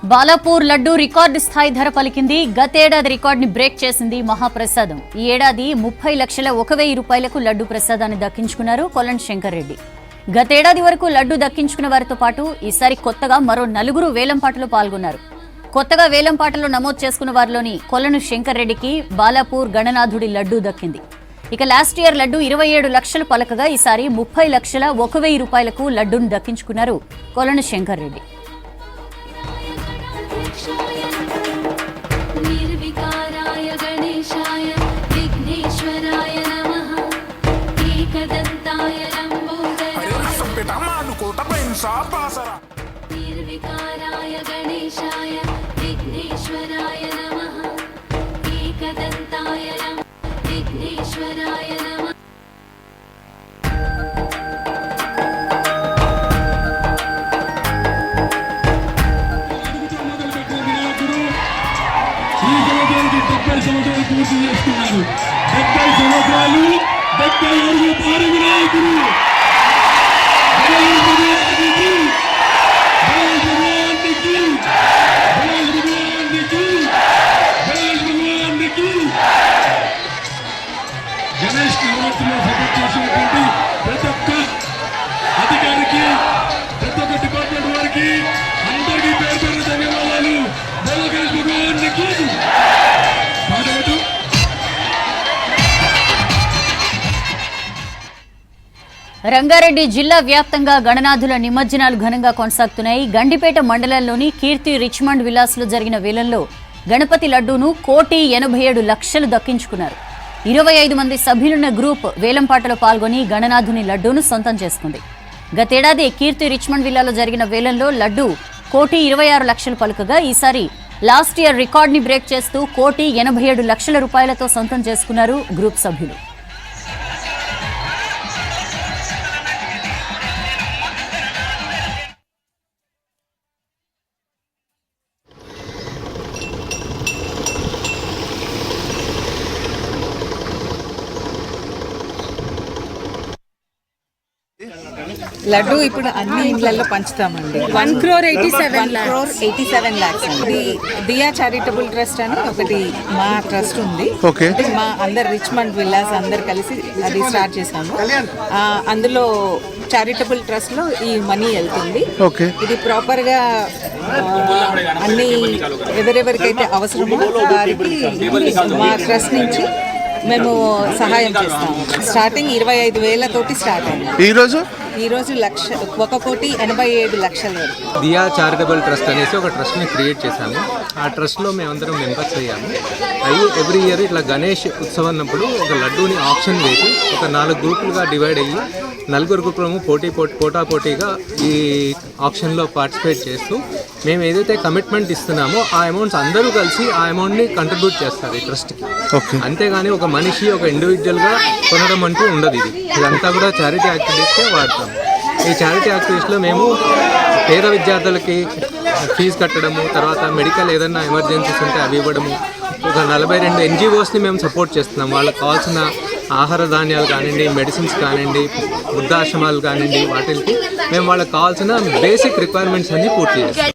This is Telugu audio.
బాలాపూర్ లడ్డు రికార్డు స్థాయి ధర పలికింది. గతేడాది రికార్డుని బ్రేక్ చేసింది మహాప్రసాదం. ఈ ఏడాది 30,01,000 రూపాయలకు లడ్డు ప్రసాదాన్ని దక్కించుకున్నారు కొల్లంటి శంకర్ రెడ్డి. గతేడాది వరకు లడ్డు దక్కించుకున్న వారితో పాటు ఈసారి కొత్తగా మరో 4 వేలంపాటలో పాల్గొన్నారు. కొత్తగా వేలంపాటలో నమోదు చేసుకున్న వారిలోని కొల్లంటి శంకర్ రెడ్డికి బాలాపూర్ గణనాథుడి లడ్డు దక్కింది. ఇక లాస్ట్ ఇయర్ లడ్డు 27 లక్షలు పలకగా ఈసారి 30,01,000 రూపాయలకు లడ్డును దక్కించుకున్నారు కొల్లంటి శంకర్ రెడ్డి. నిర్వికారాయ గణేశాయ విఘ్నేశ్వరాయ నమః ఏకదంతాయ నిర్వికారాయ గణేశాయ విఘ్నేశ్వరాయ నమః ఏకదంతాయ విఘ్నేశ్వరాయ నమః. సంవత్సరాలు పూర్తి చేస్తున్నారు. 70 సంవత్సరాలు 70 అడుగు భారీ వినాయకుడు గణేష్ నవరాత్రిలో సపోర్ట్ చేసినటువంటి ప్రతి ఒక్క అధికారికి, ప్రతి ఒక్క డిపార్ట్మెంట్ వారికి అందరికీ పేరు పేరు ధన్యవాదాలు. గణేష్ భగవానికి రంగారెడ్డి జిల్లా వ్యాప్తంగా గణనాథుల నిమజ్జనాలు ఘనంగా కొనసాగుతున్నాయి. గండిపేట మండలంలోని కీర్తి రిచ్మండ్ విలాస్ లో జరిగిన వేలంలో గణపతి లడ్డూను 1,87,00,000 దక్కించుకున్నారు. 25 మంది సభ్యులున్న గ్రూప్ వేలంపాటలో పాల్గొని గణనాథుని లడ్డూను సొంతం చేసుకుంది. గతేడాది కీర్తి రిచ్మండ్ విల్లాలో జరిగిన వేలంలో లడ్డూ 1,26,00,000 పలుకగా ఈసారి లాస్ట్ ఇయర్ రికార్డుని బ్రేక్ చేస్తూ 1,87,00,000 రూపాయలతో సొంతం చేసుకున్నారు గ్రూప్ సభ్యులు. లడ్డు ఇప్పుడు అన్ని ఇండ్లలో పంచుతామండి. 1,87 lakhs అండి. దియా చారిటబుల్ ట్రస్ట్ అని ఒకటి మా ట్రస్ట్ ఉంది. అంటే మా అందరు రిచ్మండ్ విల్లాస్ అందరు కలిసి అది స్టార్ట్ చేసాము. అందులో చారిటబుల్ ట్రస్ట్ లో ఈ మనీ వెళ్తుంది. ఇది ప్రాపర్ గా అన్ని ఎవరెవరికైతే అవసరమో వారికి మా ట్రస్ట్ నుంచి మేము సహాయం చేస్తాము. స్టార్టింగ్ 25,000 తోటి స్టార్ట్ అయింది. ఈ రోజు 1,87,00,000 వరకు. దియా చారిటబుల్ ట్రస్ట్ అనేసి ఒక ట్రస్ట్ని క్రియేట్ చేశాము. ఆ ట్రస్ట్లో మేమందరం మెంబర్స్ అయ్యాము. అయ్యి ఎవ్రీ ఇయర్ ఇట్లా గణేష్ ఉత్సవం అన్నప్పుడు ఒక లడ్డూని ఆప్షన్ వేసి ఒక 4 గ్రూపులుగా డివైడ్ అయ్యి 4 గ్రూపులము పోటాపోటీగా ఈ ఆప్షన్లో పార్టిసిపేట్ చేస్తూ మేము ఏదైతే కమిట్మెంట్ ఇస్తున్నామో ఆ అమౌంట్స్ అందరూ కలిసి ఆ అమౌంట్ని కంట్రిబ్యూట్ చేస్తారు ఈ ట్రస్ట్కి. అంతేగాని ఒక మనిషి ఒక ఇండివిజువల్గా కొనడం అంటూ ఉండదు. ఇదంతా కూడా చారిటీ యాక్టివిటీస్కే వాడతాం. ఈ చారిటీ యాక్టివిటీస్లో మేము పేద విద్యార్థులకి ఫీజు కట్టడము, తర్వాత మెడికల్ ఏదైనా ఎమర్జెన్సీస్ ఉంటే అవి ఇవ్వడము, ఒక 42 NGOస్ని మేము సపోర్ట్ చేస్తున్నాం. వాళ్ళకి కావాల్సిన ఆహార ధాన్యాలు కానివ్వండి, మెడిసిన్స్ కానివ్వండి, వృద్ధాశ్రమాలు కానివ్వండి, వాటికి మేము వాళ్ళకి కావాల్సిన బేసిక్ రిక్వైర్మెంట్స్ అన్ని పూర్తి చేస్తాం.